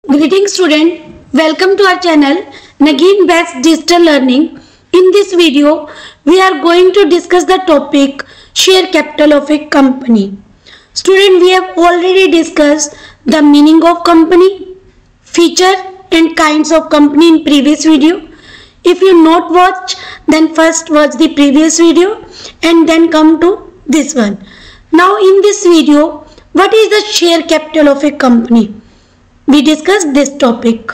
Greetings student, welcome to our channel Nagin Best Digital Learning. In this video, we are going to discuss the topic share capital of a company. Student, we have already discussed the meaning of company, feature and kinds of company in previous video. If you not watch, then first watch the previous video and then come to this one. Now in this video, what is the share capital of a company? We discussed this topic.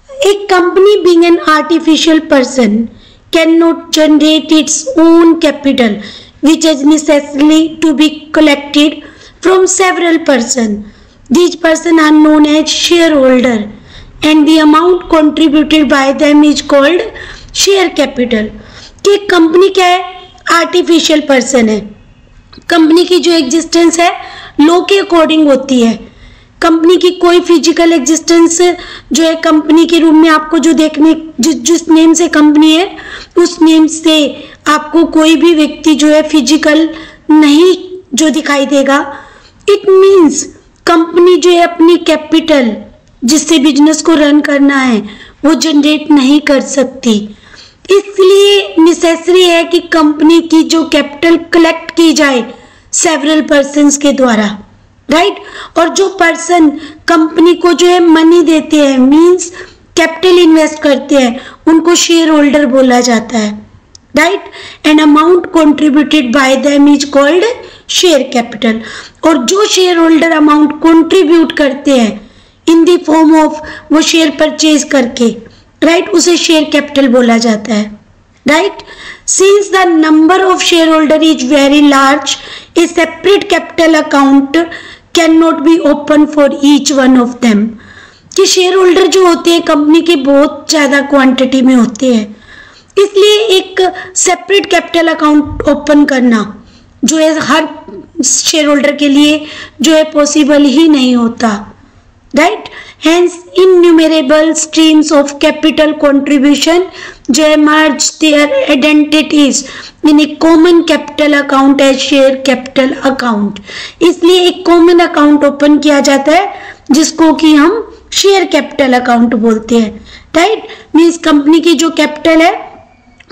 A company being an artificial person cannot generate its own capital, which is necessarily to be collected from several persons. These persons are known as shareholder and the amount contributed by them is called share capital. कि company क्या है? Artificial person है. Company की जो existence है law के according होती है. कंपनी की कोई फिजिकल एग्जिस्टेंस जो है कंपनी के रूम में आपको जो देखने जिस नेम से कंपनी है उस नेम से आपको कोई भी व्यक्ति जो है फिजिकल नहीं जो दिखाई देगा. इट मीन्स कंपनी जो है अपनी कैपिटल जिससे बिजनेस को रन करना है वो जनरेट नहीं कर सकती. इसलिए नेसेसरी है कि कंपनी की जो कैपिटल कलेक्ट की जाए सेवरल पर्सन्स के द्वारा, राइट. और जो पर्सन कंपनी को जो है मनी देते हैं मींस कैपिटल इन्वेस्ट करते हैं उनको शेयर होल्डर बोला जाता है, right. An amount contributed bye them is called share capital. और जो शेयर होल्डर अमाउंट कंट्रीब्यूट करते हैं इन द फॉर्म ऑफ वो शेयर परचेज करके, राइट, उसे शेयर कैपिटल बोला जाता है, right. Since the number of shareholder is very large, a separate capital account cannot be opened for each one of them. कि share holder जो होते हैं कंपनी के बहुत ज़्यादा क्वांटिटी में होते हैं, इसलिए एक सेपरेट कैपिटल अकाउंट ओपन करना जो है हर शेयर होल्डर के लिए जो है पॉसिबल ही नहीं होता, right. Hence innumerable streams of capital contribution जो है merge their identities in a common capital account as share capital account. इसलिए एक common account ओपन किया जाता है जिसको कि हम शेयर कैपिटल अकाउंट बोलते हैं, राइट. मीन्स कंपनी की जो कैपिटल है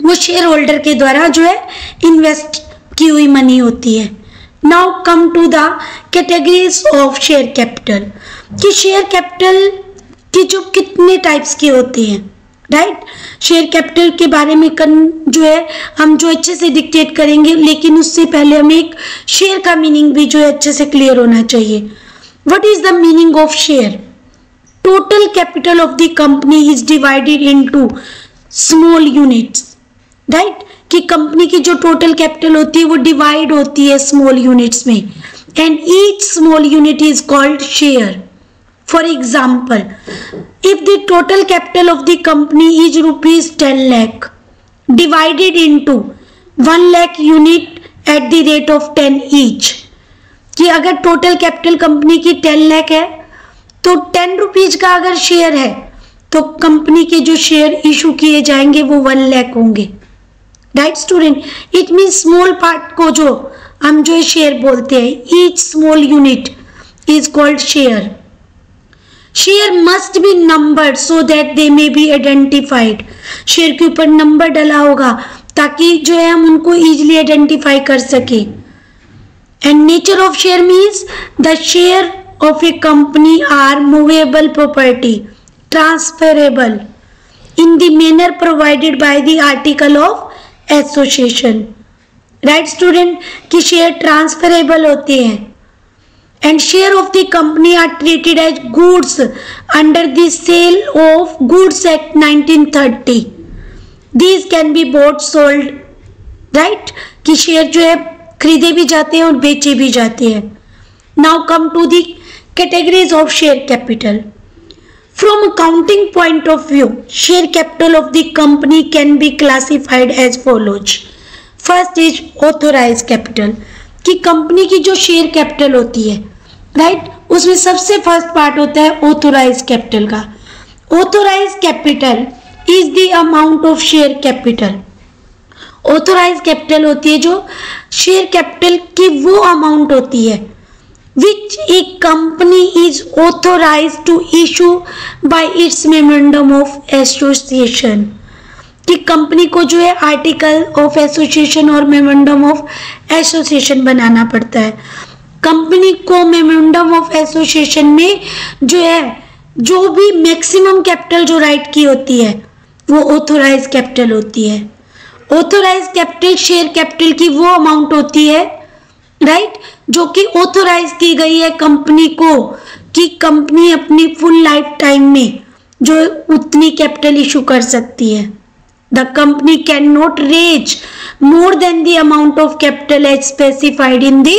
वो शेयर होल्डर के द्वारा जो है इन्वेस्ट की हुई मनी होती है. Now come to the categories of share capital. कि शेयर कैपिटल की जो कितने टाइप्स के होते हैं, राइट. शेयर कैपिटल के बारे में जो है हम जो अच्छे से डिक्टेट करेंगे, लेकिन उससे पहले हमें एक शेयर का मीनिंग भी जो है अच्छे से क्लियर होना चाहिए. What is the meaning of share? Total capital of the company is divided into small units, right. कि कंपनी की जो टोटल कैपिटल होती है वो डिवाइड होती है स्मॉल यूनिट्स में and each small unit is called share. For example, if the total capital of the company is rupees 10 lakh divided into 1 lakh unit at the rate of 10 each, कि अगर total capital company की 10 लाख है तो 10 rupees का अगर share है तो company के जो शेयर इशू किए जाएंगे वो 1 लाख होंगे, right student. It mean small part को जो हम जो शेयर बोलते हैं, each small unit is called share. Share must be numbered so that they may be identified. Share के ऊपर नंबर डला होगा ताकि जो है हम उनको इजीली आइडेंटिफाई कर सके. And nature of share means the share of a company are movable property transferable in the manner provided by the article of association, right student. कि शेयर ट्रांसफरेबल होते हैं. And share of the company are treated as goods under the Sale of Goods Act 1930. These can be bought, sold, right? कि share जो है खरीदे भी जाते हैं और बेचे भी जाते हैं. Now come to the categories of share capital. From accounting point of view, share capital of the company can be classified as follows. First is authorized capital. कि कंपनी की जो शेयर कैपिटल होती है, राइट, उसमें सबसे first part होता है authorise capital का. Authorise capital is the amount of share capital. Authorise capital होती है जो शेयर कैपिटल की वो अमाउंट होती है which a company is authorized to issue by its memorandum of association, कि कंपनी को जो है आर्टिकल ऑफ एसोसिएशन और मेमोरेंडम ऑफ एसोसिएशन बनाना पड़ता है। कंपनी को मेमोरेंडम ऑफ एसोसिएशन में जो है जो भी मैक्सिमम कैपिटल जो राइट की होती है वो ऑथोराइज कैपिटल होती है। ऑथोराइज कैपिटल शेयर कैपिटल की वो अमाउंट होती है राइट जो कि ऑथोराइज की गई है कंपनी को कि कंपनी अपनी फुल लाइफ टाइम में जो उतनी कैपिटल इशू कर सकती है। The company can not raise more than the amount of capital as specified in the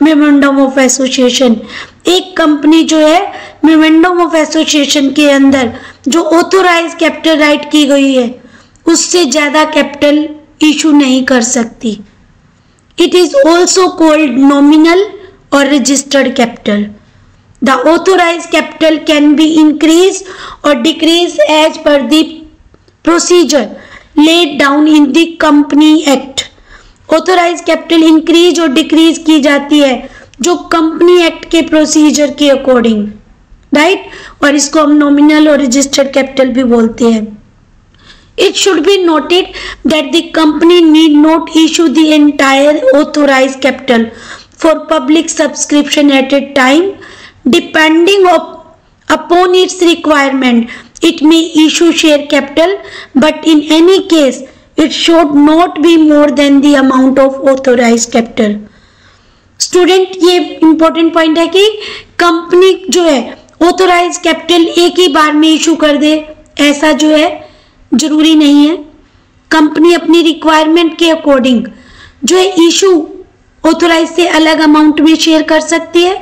memorandum of association. एक कंपनी जो है मेमोरेंडम ऑफ एसोसिएशन के अंदर जो ऑथोराइज कैपिटल राइट की गई है उससे ज्यादा कैपिटल इशू नहीं कर सकती। It is also called nominal or registered capital. The authorized capital can be increased or decreased as per the procedure laid down in the Company Act. Authorized capital increase और decrease की जाती है जो Company Act के procedure के according, right? और इसको हम nominal और registered capital भी बोलते हैं। It should be noted that the company need not issue the entire authorized capital for public subscription at a time. Depending upon its requirement, it may issue share capital, but in any case, it should not be more than the amount of authorized capital. Student, ये important point है कि company जो है authorized capital एक ही बार में issue कर दे, ऐसा जो है जरूरी नहीं है। कंपनी अपनी रिक्वायरमेंट के अकॉर्डिंग जो है इशू ऑथोराइज से अलग अमाउंट में शेयर कर सकती है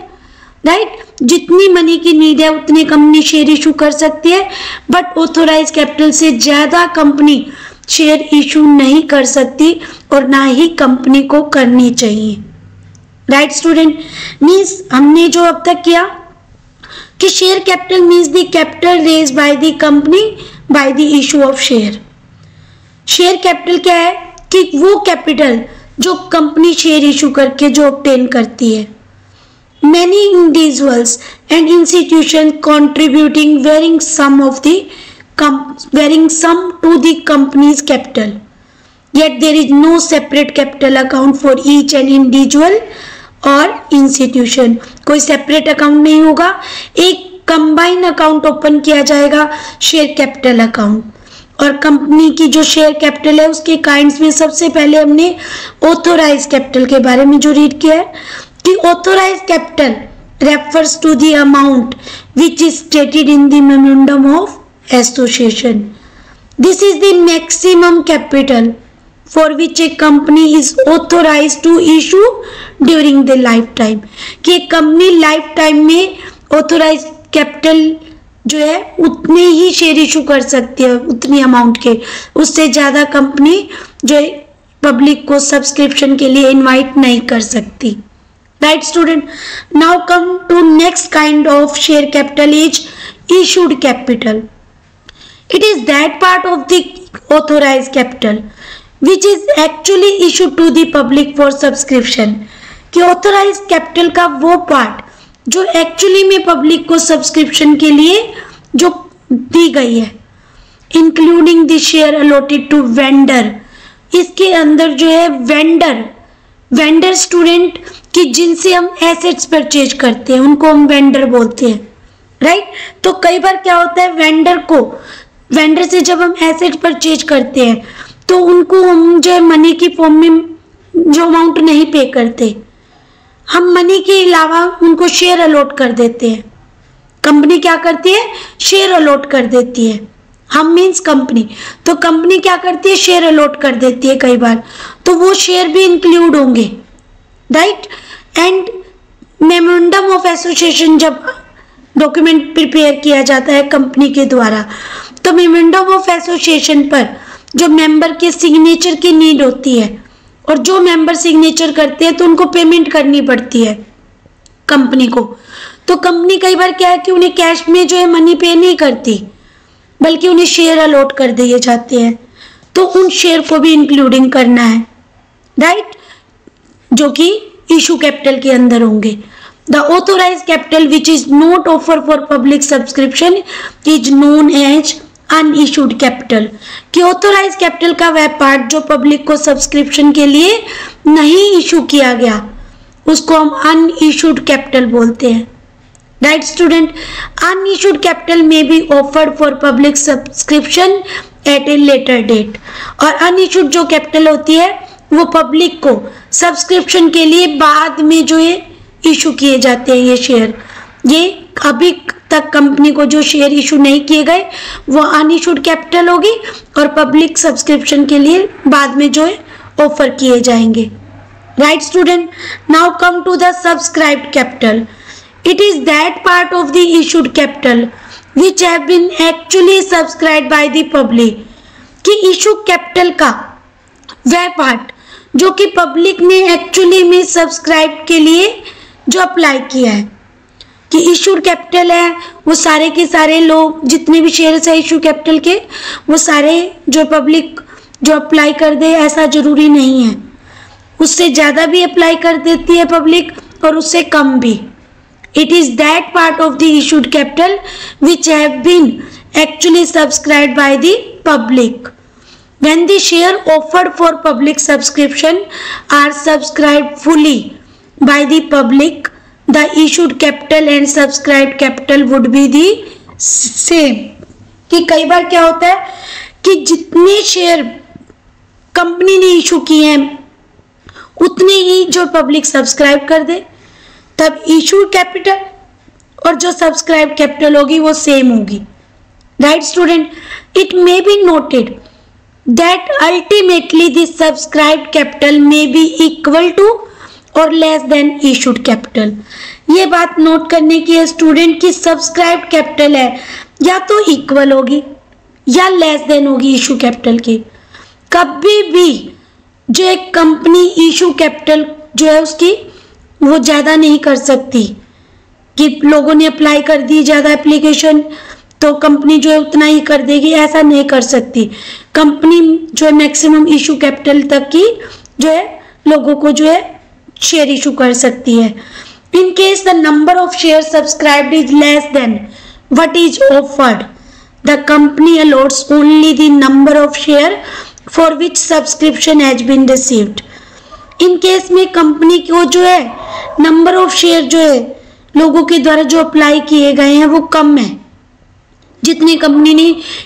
राइट। जितनी मनी की नीड है उतने कंपनी शेयर इशू कर सकती है, बट ऑथोराइज कैपिटल से ज्यादा कंपनी शेयर इशू नहीं कर सकती और ना ही कंपनी को करनी चाहिए राइट स्टूडेंट। मीन्स हमने जो अब तक किया कि share capital means the capital raise by the company by the issue of share. Share capital क्या है कि वो कैपिटल जो कंपनी शेयर इशू करके जो ऑब्टेन करती है। Many individuals and institution contributing varying sum to the company's capital, yet there is no separate capital account for each and individual और इंस्टीट्यूशन। कोई सेपरेट अकाउंट नहीं होगा, एक कंबाइन अकाउंट ओपन किया जाएगा शेयर कैपिटल अकाउंट। और company की जो शेयर कैपिटल है उसके काइंड्स में सबसे पहले हमने ऑथोराइज कैपिटल के बारे में जो रीड किया है कि authorise capital refers to the amount which is stated in the memorandum of association. This is the maximum capital for which a company is authorized to issue during the lifetime, कि एक company life time में authorise capital जो है उतने ही share issue कर सकती है उतनी अमाउंट के, उससे ज्यादा कंपनी जो है पब्लिक को सब्सक्रिप्शन के लिए इनवाइट नहीं कर सकती right student. Now come to next kind of share capital is issued capital. It is that part of the authorise capital which is actually issued to the public for subscription, कि authorise capital का वो part जो actually में public को subscription के लिए जो दी गई है, including the share allotted to vendor. इसके अंदर जो है वेंडर स्टूडेंट कि जिनसे हम एसेट्स परचेज करते हैं उनको हम वेंडर बोलते हैं राइट। तो कई बार क्या होता है वेंडर से जब हम एसेट परचेज करते हैं तो उनको हम जो है मनी की फॉर्म में जो अमाउंट नहीं पे करते, हम मनी के अलावा उनको शेयर अलॉट कर देते हैं। कंपनी क्या करती है शेयर अलॉट कर देती है, हम मीन्स कंपनी, तो कंपनी क्या करती है शेयर अलॉट कर देती है कई बार, तो वो शेयर भी इंक्लूड होंगे right. And memorandum of association जब डॉक्यूमेंट प्रिपेयर किया जाता है कंपनी के द्वारा, तो मेमोरेंडम ऑफ एसोसिएशन पर जो मेंबर के सिग्नेचर की नीड होती है और जो मेंबर सिग्नेचर करते हैं तो उनको पेमेंट करनी पड़ती है कंपनी को। तो कंपनी कई बार क्या है कि उन्हें कैश में जो है मनी पे नहीं करती, बल्कि उन्हें शेयर अलॉट कर दिए जाते हैं, तो उन शेयर को भी इंक्लूडिंग करना है राइट, जो कि इशू कैपिटल के अंदर होंगे। The authorized capital which is not offered for public subscription is known as unissued capital. कि ऑथोराइज कैपिटल का वह पार्ट जो पब्लिक को सब्सक्रिप्शन के लिए नहीं इशू किया गया उसको हम अनइशूड कैपिटल बोलते हैं। राइट स्टूडेंट, अनइशूड कैपिटल में be offered for public subscription at a later date. और अनइशूड जो कैपिटल होती है वो पब्लिक को सब्सक्रिप्शन के लिए बाद में जो है इशू किए जाते हैं ये शेयर। ये अभी तक कंपनी को जो शेयर इशू नहीं किए गए वो अनइशूड कैपिटल होगी और पब्लिक सब्सक्रिप्शन के लिए बाद में जो है ऑफर किए जाएंगे। Right student, now come to the subscribed capital. It is that part of the issued capital which have been actually subscribed by the public. कि इशू कैपिटल का वह पार्ट जो कि पब्लिक ने एक्चुअली में सब्सक्राइब के लिए जो अप्लाई किया है। कि इशूड कैपिटल है वो सारे के सारे लोग जितने भी शेयर्स है इशू कैपिटल के वो सारे जो पब्लिक जो अप्लाई कर दे ऐसा जरूरी नहीं है। उससे ज़्यादा भी अप्लाई कर देती है पब्लिक और उससे कम भी। It is that part of the issued capital which have been actually subscribed by the public. When the share offered for public subscription are subscribed fully by the public, the issued capital and subscribed capital would be the same। कि कई बार क्या होता है कि जितने share company ने issue किए हैं उतने ही जो पब्लिक सब्सक्राइब कर दे, तब इशूड कैपिटल और जो सब्सक्राइब कैपिटल होगी वो सेम होगी। Right student, it may be noted that ultimately the subscribed capital may be equal to or less than issued capital। ये बात नोट करने की है स्टूडेंट की सब्सक्राइब्ड कैपिटल है या तो इक्वल होगी या लेस देन होगी इशू कैपिटल की। कभी भी जो एक कंपनी इशू कैपिटल जो है उसकी वो ज़्यादा नहीं कर सकती कि लोगों ने अप्लाई कर दी ज़्यादा एप्लीकेशन तो कंपनी जो है उतना ही कर देगी, ऐसा नहीं कर सकती। कंपनी जो है मैक्सिमम इशू कैपिटल तक की जो है लोगों को जो है शेयर इशू कर सकती है। In case the number of share subscribed is less than what is offered, the company allots only the number of share for which subscription has been received. In case में company को जो है number of share जो है लोगों के द्वारा जो अप्लाई किए गए हैं वो कम है। जितने कंपनी ने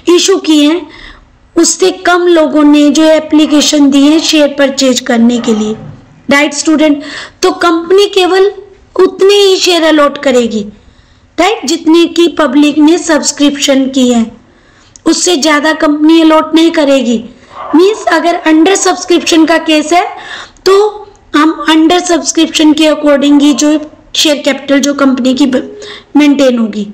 इशू किए हैं उससे कम लोगों ने जो एप्लीकेशन दी है शेयर परचेज करने के लिए। राइट स्टूडेंट, तो कंपनी केवल उतने ही शेयर अलॉट करेगी राइट जितने की पब्लिक ने सब्सक्रिप्शन की है, उससे ज़्यादा कंपनी अलॉट नहीं करेगी। मीन्स अगर अंडर सब्सक्रिप्शन का केस है तो हम अंडर सब्सक्रिप्शन के अकॉर्डिंग ही जो शेयर कैपिटल जो कंपनी की मेंटेन होगी।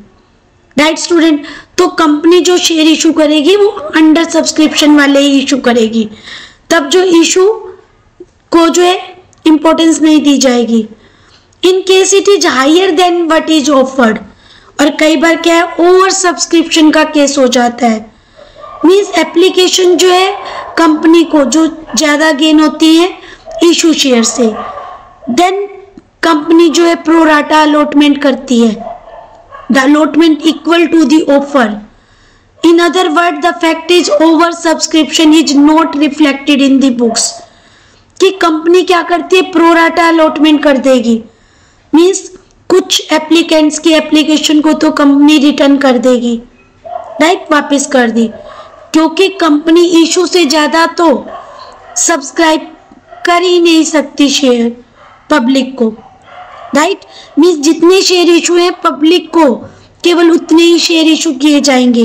राइट स्टूडेंट, तो कंपनी जो शेयर इशू करेगी वो अंडर सब्सक्रिप्शन वाले ही इशू करेगी, तब जो इशू को जो है इंपॉर्टेंस नहीं दी जाएगी। In case it is higher than what is offered, और कई बार क्या है ओवर सब्सक्रिप्शन का केस हो जाता है। मीन्स एप्लीकेशन जो है कंपनी को जो ज़्यादा गेन होती है इशू शेयर से, देन कंपनी जो है प्रो राटा अलॉटमेंट करती है, the allotment equal to the offer। In other words, the fact is over subscription is not reflected in the books। कि कंपनी क्या करती है प्रो राटा अलॉटमेंट कर देगी। मीन्स कुछ एप्लीकेंट्स की एप्लीकेशन को तो कंपनी रिटर्न कर देगी राइट, वापस कर दी, क्योंकि कंपनी इशू से ज़्यादा तो सब्सक्राइब कर ही नहीं सकती शेयर पब्लिक को। राइट, मीन्स जितने शेयर इशू हैं पब्लिक को केवल उतने ही शेयर इशू किए जाएंगे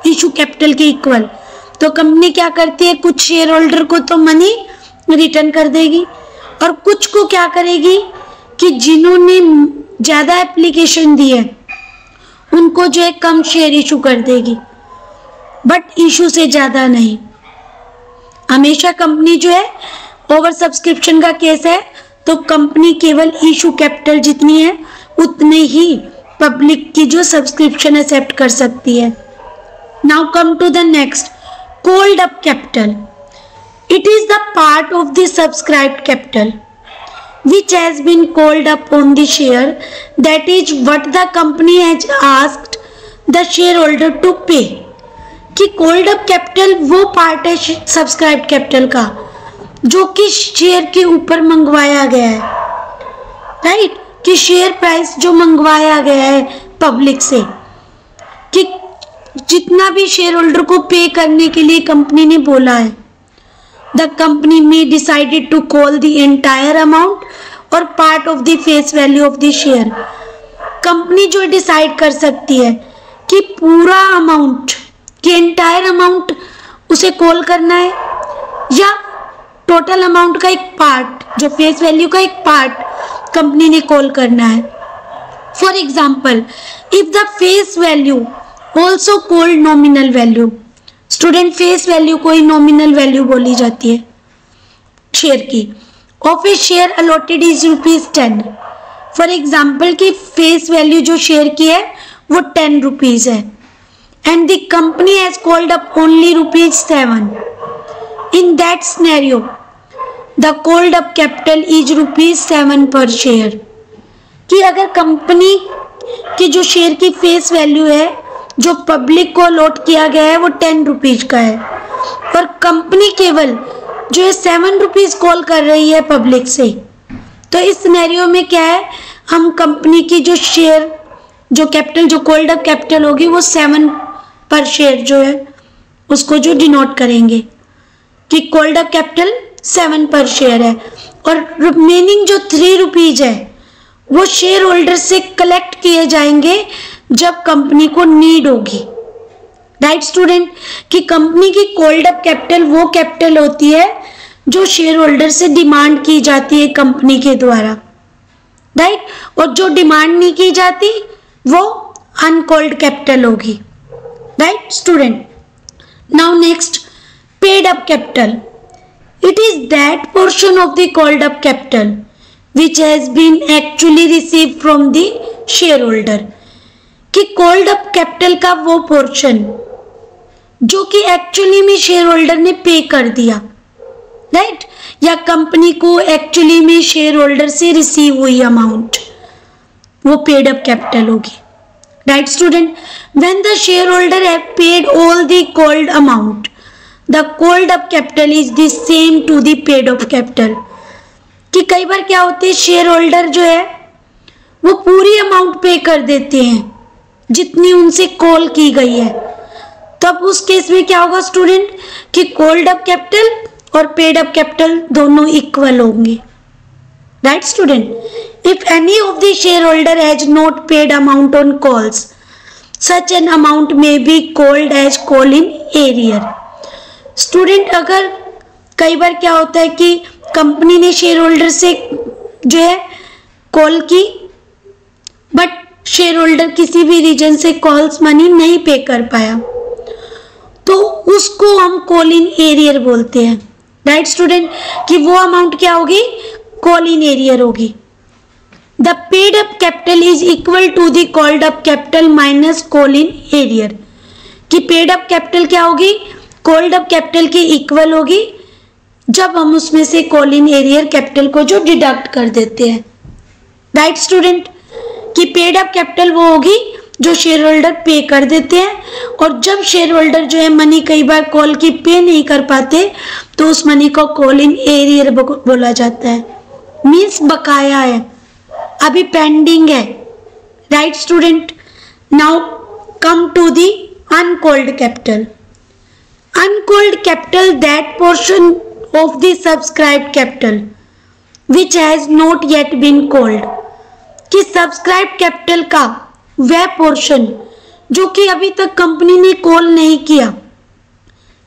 इशू कैपिटल के इक्वल। तो कंपनी क्या करती है कुछ शेयर होल्डर को तो मनी रिटर्न कर देगी और कुछ को क्या करेगी कि जिन्होंने ज़्यादा एप्लीकेशन दी है उनको जो है कम शेयर इशू कर देगी, बट इशू से ज़्यादा नहीं। हमेशा कंपनी जो है ओवर सब्सक्रिप्शन का केस है तो कंपनी केवल इशू कैपिटल जितनी है उतने ही पब्लिक की जो सब्सक्रिप्शन एक्सेप्ट कर सकती है। Now come to the next, called up capital. It is the part of the subscribed capital which has been called up on the share, that is what the company has asked the shareholder to pay. कि called up capital वो part है subscribe capital का जो कि share के ऊपर मंगवाया गया है, राइट, कि शेयर प्राइस जो मंगवाया गया है पब्लिक से, कि जितना भी शेयर होल्डर को पे करने के लिए कंपनी ने बोला है, द कंपनी में decided to call the entire amount or part of the face value of the share. Company जो डिसाइड कर सकती है कि पूरा अमाउंट, कि एंटायर अमाउंट उसे कॉल करना है या टोटल अमाउंट का एक पार्ट, जो फेस वैल्यू का एक पार्ट कंपनी ने कॉल करना है। For example, if the face value also called nominal value, student face value को ही नॉमिनल वैल्यू बोली जाती है शेयर की, of A share allotted is ₹10। For example की फेस वैल्यू जो शेयर की है वो ₹10 है, and the company has called up only ₹7। In that scenario the called up capital is ₹7 पर शेयर। कि अगर कंपनी की जो शेयर की फेस वैल्यू है जो पब्लिक को अलॉट किया गया है वो ₹10 का है, पर कंपनी केवल जो है ₹7 कॉल कर रही है पब्लिक से, तो इस सिनेरियो में क्या है, हम कंपनी की जो शेयर जो कैपिटल जो कॉल्ड अप कैपिटल होगी वो 7 पर शेयर जो है उसको जो डिनोट करेंगे कि कॉल्ड अप कैपिटल 7 पर शेयर है, और रिमेनिंग जो ₹3 है वो शेयर होल्डर से कलेक्ट किए जाएंगे जब कंपनी को नीड होगी, राइट स्टूडेंट, कि कंपनी की कॉल्ड अप कैपिटल वो कैपिटल होती है जो शेयर होल्डर से डिमांड की जाती है कंपनी के द्वारा, राइट, और जो डिमांड नहीं की जाती वो अनकॉल्ड कैपिटल होगी, right student. Now next, paid up capital, it is that portion of the called up capital which has been actually received from the shareholder, कि कॉल्ड अप कैपिटल का वो पोर्शन जो कि एक्चुअली में share holder ने पे कर दिया, राइट, या कंपनी को एक्चुअली में शेयर होल्डर से रिसीव हुई अमाउंट, वो पेड अप कैपिटल होगी, right student. When the share holder have paid all the called amount, the called up capital is the same to the paid up capital. कि कई बार क्या होते हैं, share holder जो है वो पूरी अमाउंट पे कर देते हैं जितनी उनसे कॉल की गई है, तब उस केस में क्या होगा स्टूडेंट, कि कॉल्ड अप कैपिटल और पेड अप कैपिटल दोनों इक्वल होंगे, right student. If any of the share holder has not paid amount on calls, such an amount में be called as call in arrear. Student, अगर कई बार क्या होता है कि कंपनी ने शेयर होल्डर से जो है कॉल की, बट शेयर होल्डर किसी भी रीजन से कॉल्स मनी नहीं पे कर पाया, तो उसको हम कॉल इन एरियर बोलते हैं, राइट स्टूडेंट, कि वो अमाउंट क्या होगी, कॉल इन एरियर होगी। The paid up capital is equal to the called up capital minus call in arrear, कि पेड अप कैपिटल क्या होगी, कॉल्ड अप कैपिटल के इक्वल होगी जब हम उसमें से कॉल इन एरियर कैपिटल को जो डिडक्ट कर देते हैं, राइट स्टूडेंट, कि पेड अप कैपिटल वो होगी जो शेयर होल्डर पे कर देते हैं, और जब शेयर होल्डर जो है मनी कई बार कॉल की पे नहीं कर पाते तो उस मनी को कॉल इन एरियर बोला जाता है, मीन्स बकाया है, अभी पेंडिंग है, right student. Now come to the uncalled capital. Uncalled capital that portion of the subscribed capital which has not yet been called, कि subscribed capital का वह पोर्शन जो कि अभी तक कंपनी ने कॉल नहीं किया।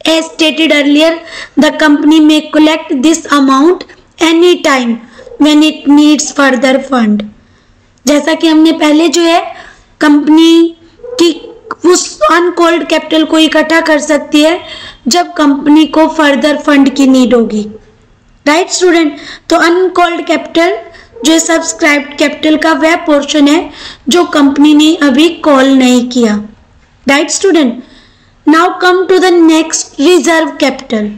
As stated earlier, the company may collect this amount any time when it needs further fund। जैसा कि हमने पहले जो है कंपनी की उस अनकॉल्ड कैपिटल को इकट्ठा कर सकती है जब कंपनी को फर्दर फंड की नीड होगी, राइट स्टूडेंट। तो अनकॉल्ड कैपिटल जो है सब्सक्राइब्ड कैपिटल का वह पोर्शन है जो कंपनी ने अभी कॉल नहीं किया, right student. Now come to the next, reserve capital.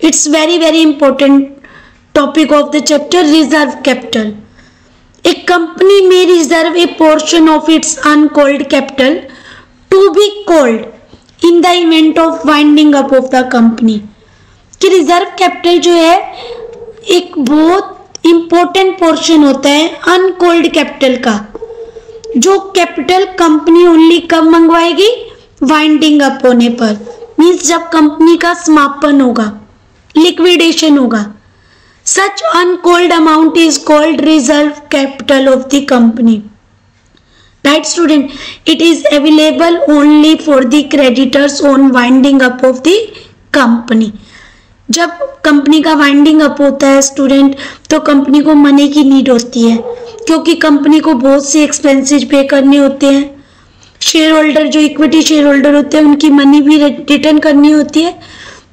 It's very very important topic of the chapter reserve capital. A company may reserve a portion of its uncalled capital to be called in the event of winding up of the company। कि reserve capital जो है एक बहुत important portion होता है uncalled capital का, जो capital company only कब मंगवाएगी, वाइंडिंग अप होने पर, मीन्स जब कंपनी का समापन होगा, लिक्विडेशन होगा। Such uncalled amount is called reserve capital of the company. Right student, it is available only for the creditors on winding up of the company। जब company का winding up होता है student, तो company को money की need होती है, क्योंकि कंपनी को बहुत से एक्सपेंसेस पे करने होते हैं। शेयर होल्डर जो इक्विटी शेयर होल्डर होते हैं उनकी मनी भी रिटर्न करनी होती है।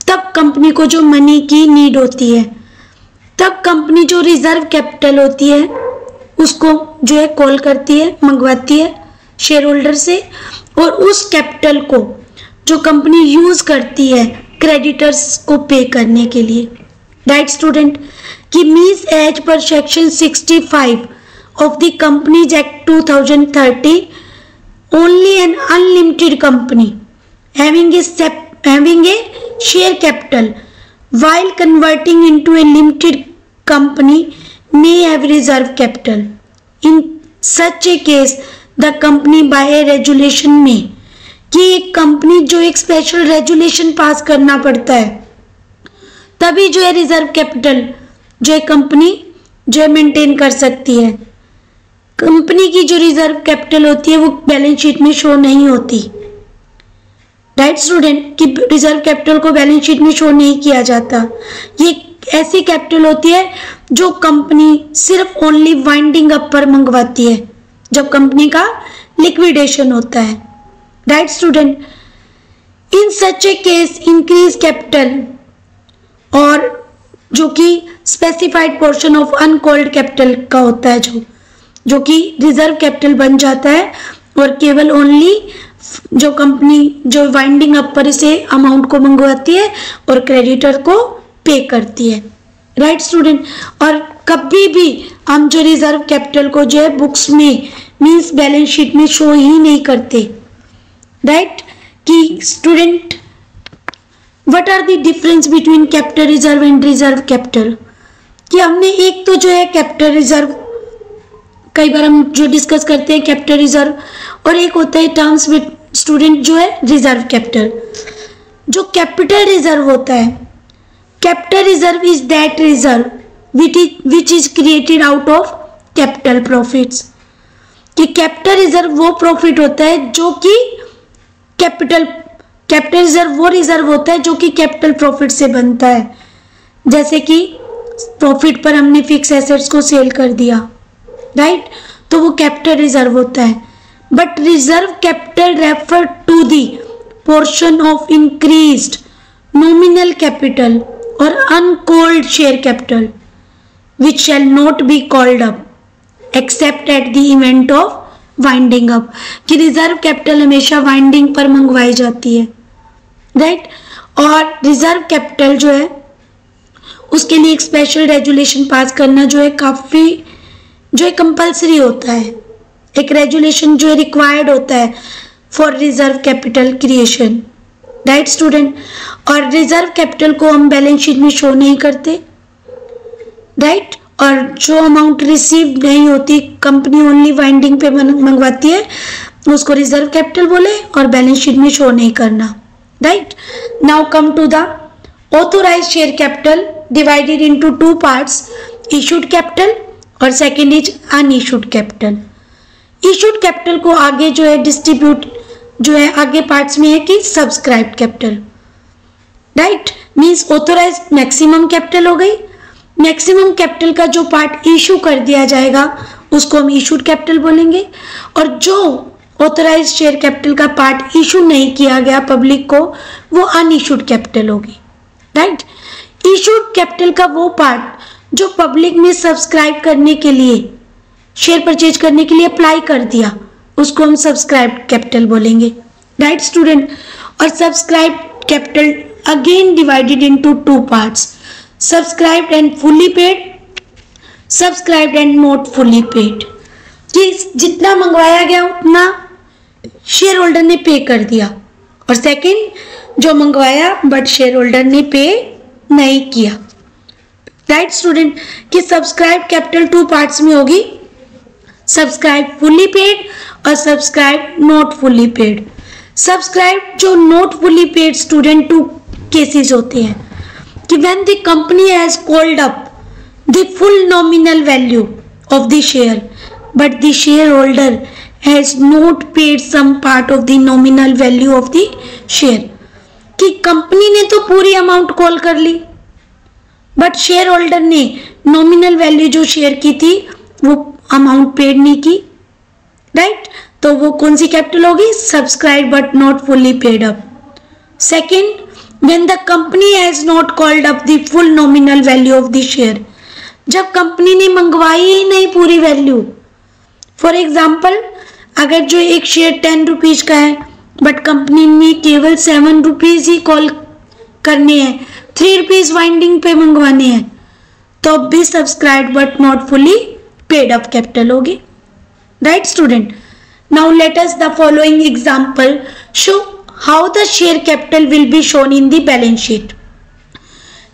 तब कंपनी को जो मनी की नीड होती है, तब कंपनी जो रिजर्व कैपिटल होती है उसको जो है कॉल करती है, मंगवाती है शेयर होल्डर से, और उस कैपिटल को जो कंपनी यूज करती है क्रेडिटर्स को पे करने के लिए। राइट स्टूडेंट, कि means as per section 65 of the companies act 2030 only an unlimited company having a share capital while converting into a limited company may have reserve capital। In such a case the company by a resolution में, कि एक company जो एक special resolution पास करना पड़ता है, तभी जो है रिजर्व कैपिटल जो है कंपनी जो है मेंटेन कर सकती है। कंपनी की जो रिजर्व कैपिटल होती है वो बैलेंस शीट में शो नहीं होती। राइट स्टूडेंट, कि रिजर्व कैपिटल को बैलेंस शीट में शो नहीं किया जाता। ये ऐसी कैपिटल होती है जो कंपनी सिर्फ ओनली वाइंडिंग अप पर मंगवाती है, जब कंपनी का लिक्विडेशन होता है। राइट स्टूडेंट, इन सच ए केस इंक्रीज कैपिटल, और जो कि specified portion of uncalled capital का होता है, जो कि रिजर्व कैपिटल बन जाता है, और केवल ओनली जो कंपनी जो वाइंडिंग अप पर इसे अमाउंट को मंगवाती है और क्रेडिटर को पे करती है। राइट स्टूडेंट, और कभी भी हम जो रिजर्व कैपिटल को जो है बुक्स में मींस बैलेंस शीट में शो ही नहीं करते। राइट, कि student what are the difference between capital reserve and reserve capital. कि हमने एक तो जो है कैपिटल रिजर्व, कई बार हम जो डिस्कस करते हैं कैपिटल रिजर्व, और एक होता है टर्म्स विद स्टूडेंट जो है रिजर्व कैपिटल। जो कैपिटल रिजर्व होता है, capital reserve is that reserve which is created out of capital profits. कि कैपिटल रिजर्व वो प्रॉफिट होता है जो कि कैपिटल रिजर्व वो रिजर्व होता है जो कि कैपिटल प्रॉफिट से बनता है। जैसे कि प्रॉफिट पर हमने फिक्स एसेट्स को सेल कर दिया, राइट, तो वो कैपिटल रिजर्व होता है। But reserve capital refer to the portion of increased nominal capital और uncalled share capital which shall not be called up except at the event of winding up. कि reserve capital हमेशा winding पर मंगवाई जाती है, right, और reserve capital जो है उसके लिए एक स्पेशल रेजुलेशन पास करना जो है काफी जो है कंपल्सरी होता है। एक रेजुलेशन जो है रिक्वायर्ड होता है for reserve capital creation. Right student, और रिजर्व कैपिटल को हम बैलेंस शीट में शो नहीं करते, राइट, और जो अमाउंट रिसीव नहीं होती कंपनी ओनली वाइंडिंग पे मंगवाती है उसको रिजर्व कैपिटल बोले, और बैलेंस शीट में शो नहीं करना। Right, now come to the authorized share capital divided into two parts, issued capital और second is unissued capital. Issued capital को आगे जो है डिस्ट्रीब्यूट जो है आगे पार्ट्स में है कि subscribed capital. Right, means authorised maximum capital हो गई। मैक्सिमम कैपिटल का जो पार्ट इशू कर दिया जाएगा उसको हम इशूड कैपिटल बोलेंगे, और जो ऑथोराइज्ड शेयर कैपिटल का पार्ट इशू नहीं किया गया पब्लिक को वो अनइशूड कैपिटल होगी। राइट, इशूड कैपिटल का वो पार्ट जो पब्लिक ने सब्सक्राइब करने के लिए शेयर परचेज करने के लिए अप्लाई कर दिया उसको हम सब्सक्राइब्ड कैपिटल बोलेंगे। राइट स्टूडेंट, और subscribed capital again divided into two parts, subscribed and fully paid, subscribed and not fully paid, कि जितना मंगवाया गया उतना शेयर होल्डर ने पे कर दिया, और सेकंड जो मंगवाया बट शेयर होल्डर ने पे नहीं किया। राइट स्टूडेंट, कि सब्सक्राइब कैपिटल टू पार्ट्स में होगी, सब्सक्राइब फुल्ली पेड और subscribe not fully paid. Subscribe जो not fully paid student two cases होते हैं कि when the company has called up the full nominal value of the share but the share holder has not paid some part of the nominal value of the share, कि company ने तो पूरी amount call कर ली but share holder ने nominal value जो share की थी वो अमाउंट पेड नहीं की। राइट, तो वो कौन सी कैपिटल होगी? Subscribe but not fully paid up. Second, when the company has not called up the full nominal value of the share, जब कंपनी ने मंगवाई ही नहीं पूरी वैल्यू। फॉर एग्जाम्पल, अगर जो एक शेयर 10 रुपीज का है बट कंपनी ने केवल 7 रुपीज ही कॉल करने हैं, 3 रुपीज वाइंडिंग पे मंगवाने हैं, तो भी subscribe but not fully paid up capital होगी। Right student, now let us the following example show how the share capital will be shown in the balance sheet.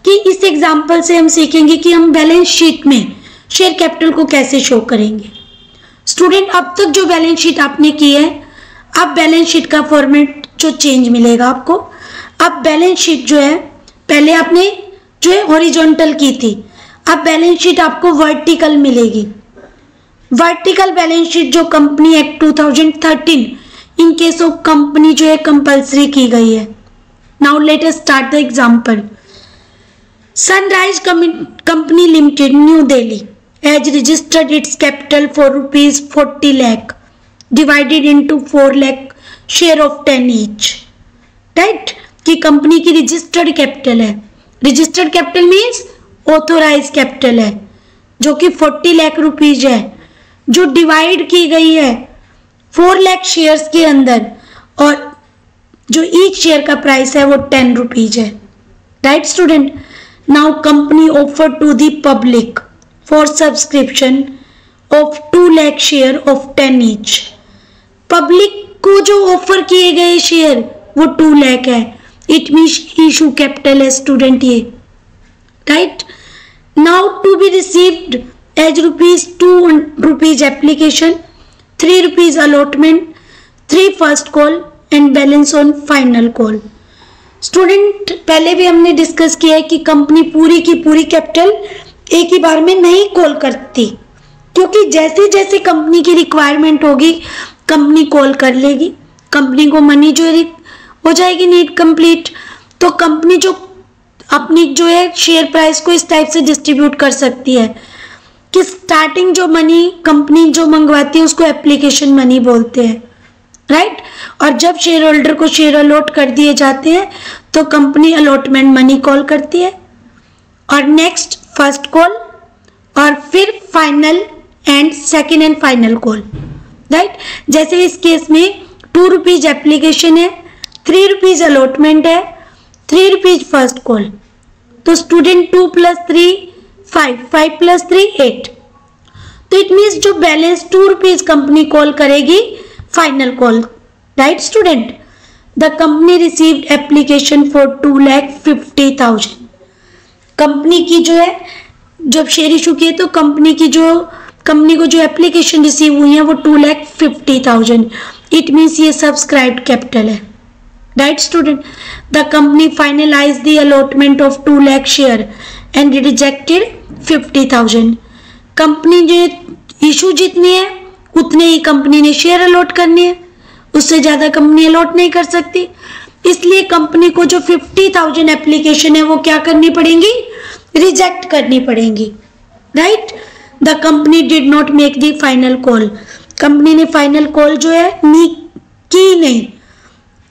कि इस एग्जाम्पल से हम सीखेंगे कि हम बैलेंस शीट में शेयर कैपिटल को कैसे शो करेंगे। स्टूडेंट, अब तक जो बैलेंस शीट आपने की है, अब बैलेंस शीट का फॉर्मेट जो चेंज मिलेगा आपको। अब बैलेंस शीट जो है, पहले आपने जो है हॉरिजॉन्टल की थी, अब बैलेंस शीट आपको वर्टिकल मिलेगी। वर्टिकल बैलेंस शीट जो company act 2013 in case of company जो है कंपल्सरी की गई है। Now let us start the example. Sunrise company limited New Delhi has registered its capital for ₹40 lakh divided into 4 lakh share of 10 each. Right, कि company की registered capital है, registered capital means authorise capital है, जो कि 40 lakh rupees है, जो divide की गई है 4 लाख शेयर्स के अंदर, और जो ईच शेयर का प्राइस है वो 10 रुपीज है। Right student, now company offer to the public for subscription of 2 lakh share of 10 each. Public को जो ऑफर किए गए शेयर वो 2 लाख है, इट मीन्स इशू कैपिटल है स्टूडेंट ये। Right, now to be received as ₹2 application, 3 rupees allotment, 3 first call and balance on final call. Student, पहले भी हमने डिस्कस किया है कि कंपनी पूरी की पूरी कैपिटल एक ही बार में नहीं कॉल करती, क्योंकि जैसे जैसे कंपनी की रिक्वायरमेंट होगी कंपनी कॉल कर लेगी, कंपनी को मनी जो हो जाएगी नीड कंप्लीट, तो कंपनी जो अपनी जो है शेयर प्राइस को इस टाइप से डिस्ट्रीब्यूट कर सकती है कि स्टार्टिंग जो मनी कंपनी जो मंगवाती है उसको एप्लीकेशन मनी बोलते हैं। राइट, और जब शेयर होल्डर को शेयर अलॉट कर दिए जाते हैं तो कंपनी अलॉटमेंट मनी कॉल करती है, और नेक्स्ट फर्स्ट कॉल, और फिर final and second and final call. Right, जैसे इस केस में 2 रुपीज एप्लीकेशन है, 3 रुपीज अलॉटमेंट है, 3 रुपीज फर्स्ट कॉल, तो स्टूडेंट 2 + 3 5, 5 + 3 8, तो इट मीन्स जो बैलेंस 2 रुपीज कंपनी कॉल करेगी final call. Right student, the company received application for 2,50,000। Company की जो है जब शेयर इशू किए तो कंपनी को जो एप्लीकेशन रिसीव हुई है वो 2,50,000, इट मीन्स ये सब्सक्राइब्ड कैपिटल है। Right student, the company finalise the allotment of 2 lakh share and rejected 50,000। Company जो इशू जितनी है उतने ही कंपनी ने शेयर अलॉट करनी है, उससे ज्यादा कंपनी अलॉट नहीं कर सकती, इसलिए कंपनी को जो 50,000 एप्लीकेशन है वो क्या करनी पड़ेंगी? रिजेक्ट करनी पड़ेंगी। Right, the company did not make the final call. Company ने फाइनल कॉल जो है की नहीं।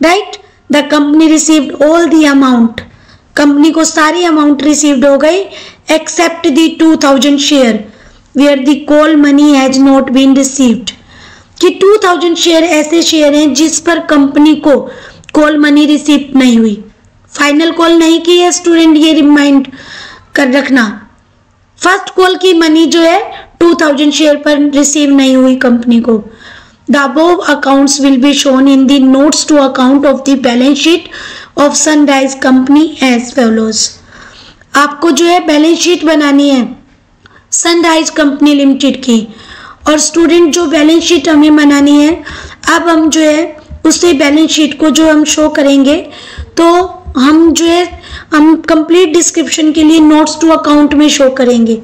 Right, the company received all the amount. Company को सारी अमाउंट रिसीव्ड हो गई except the 2,000 share where the call money has not been received. कि 2,000 शेयर ऐसे शेयर हैं जिस पर कंपनी को कॉल मनी रिसीव नहीं हुई, फाइनल कॉल नहीं की है। स्टूडेंट, ये रिमाइंड कर रखना। फर्स्ट कॉल की मनी जो है 2000 शेयर पर रिसीव नहीं हुई कंपनी को। The above accounts will be shown in the notes to account of the balance sheet of Sunrise company as follows. आपको जो है बैलेंस शीट बनानी है सनराइज कंपनी लिमिटेड की, और स्टूडेंट जो बैलेंस शीट हमें बनानी है, अब हम जो है उसे बैलेंस शीट को जो हम शो करेंगे, तो हम जो है हम कंप्लीट डिस्क्रिप्शन के लिए नोट्स टू अकाउंट में शो करेंगे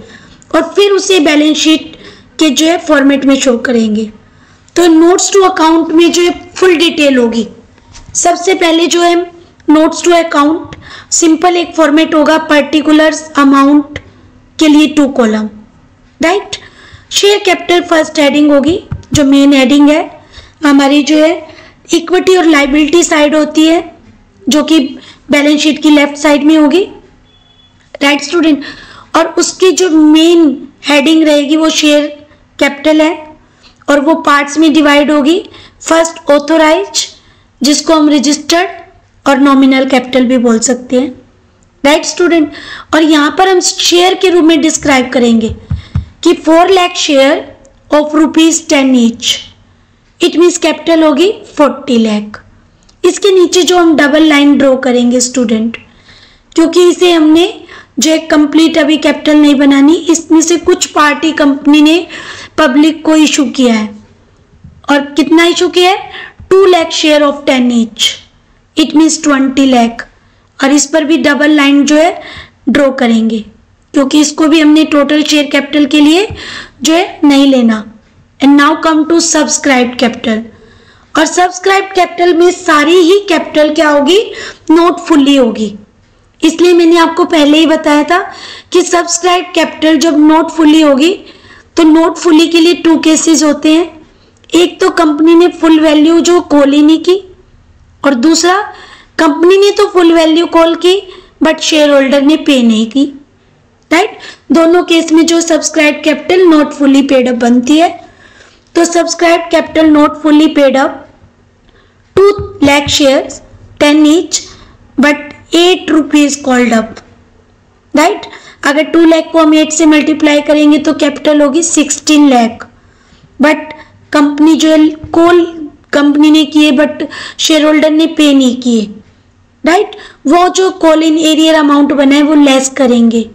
और फिर उसे बैलेंस शीट के जो है फॉर्मेट में शो करेंगे। तो नोट्स टू अकाउंट में जो है फुल डिटेल होगी। सबसे पहले जो है नोट्स टू अकाउंट सिंपल एक फॉर्मेट होगा, पर्टिकुलर्स अमाउंट के लिए 2 column, right. Share capital first heading होगी, जो मेन हेडिंग है हमारी जो है इक्विटी और लाइबिलिटी साइड होती है, जो कि बैलेंस शीट की लेफ्ट साइड में होगी, राइट स्टूडेंट। और उसकी जो मेन हेडिंग रहेगी वो शेयर कैपिटल है और वो पार्ट्स में डिवाइड होगी। फर्स्ट ऑथोराइज, जिसको हम रजिस्टर्ड और नॉमिनल कैपिटल भी बोल सकते हैं, राइट स्टूडेंट। और यहाँ पर हम शेयर के रूप में डिस्क्राइब करेंगे कि 4 lakh share of ₹10 each, it means capital होगी 40 लाख। इसके नीचे जो हम डबल लाइन ड्रॉ करेंगे स्टूडेंट, क्योंकि इसे हमने जो एक कंप्लीट अभी कैपिटल नहीं बनानी, इसमें से कुछ पार्टी कंपनी ने पब्लिक को इशू किया है। और कितना इशू किया है? 2 lakh share of 10 each, it means 20 lakh. और इस पर भी डबल लाइन जो है ड्रॉ करेंगे, क्योंकि इसको भी हमने टोटल शेयर कैपिटल के लिए जो है नहीं लेना। And now come to subscribed capital. और सब्सक्राइब्ड कैपिटल में सारी ही कैपिटल क्या होगी? नॉट फुल्ली होगी। इसलिए मैंने आपको पहले ही बताया था कि सब्सक्राइब्ड कैपिटल जब नॉट फुल्ली होगी, तो नॉट फुल्ली के लिए 2 केसेस होते हैं। एक तो कंपनी ने फुल वैल्यू जो कॉल ही नहीं की, और दूसरा कंपनी ने तो फुल वैल्यू कॉल की बट शेयर होल्डर ने पे नहीं की, राइट। दोनों केस में जो subscribed capital not fully paid up बनती है। तो subscribed capital not fully paid up 2 lakh shares 10 each but 8 rupees called up, right. अगर 2 लाख को हम 8 से मल्टीप्लाई करेंगे तो कैपिटल होगी 16 लाख, बट कंपनी जो है कॉल कंपनी ने किए बट शेयर होल्डर ने पे नहीं किए, राइट। वो जो कॉल इन एरियर अमाउंट बना है वो लेस करेंगे,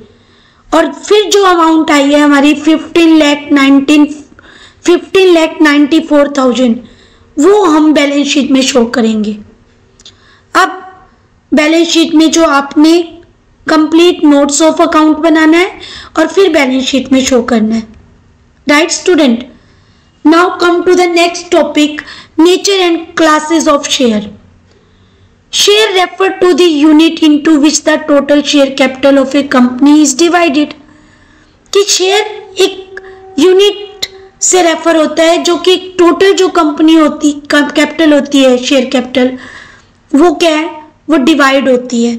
और फिर जो अमाउंट आई है हमारी 15,94,000 वो हम बैलेंस शीट में शो करेंगे। अब बैलेंस शीट में जो आपने कंप्लीट नोट्स ऑफ अकाउंट बनाना है और फिर बैलेंस शीट में शो करना है, right student. Now come to the next topic, nature and classes of share. Share refer to the unit into which the total share capital of a company is divided. कि share एक unit से refer होता है जो कि total जो company होती capital होती है, शेयर कैपिटल, वो क्या है? वो डिवाइड होती है।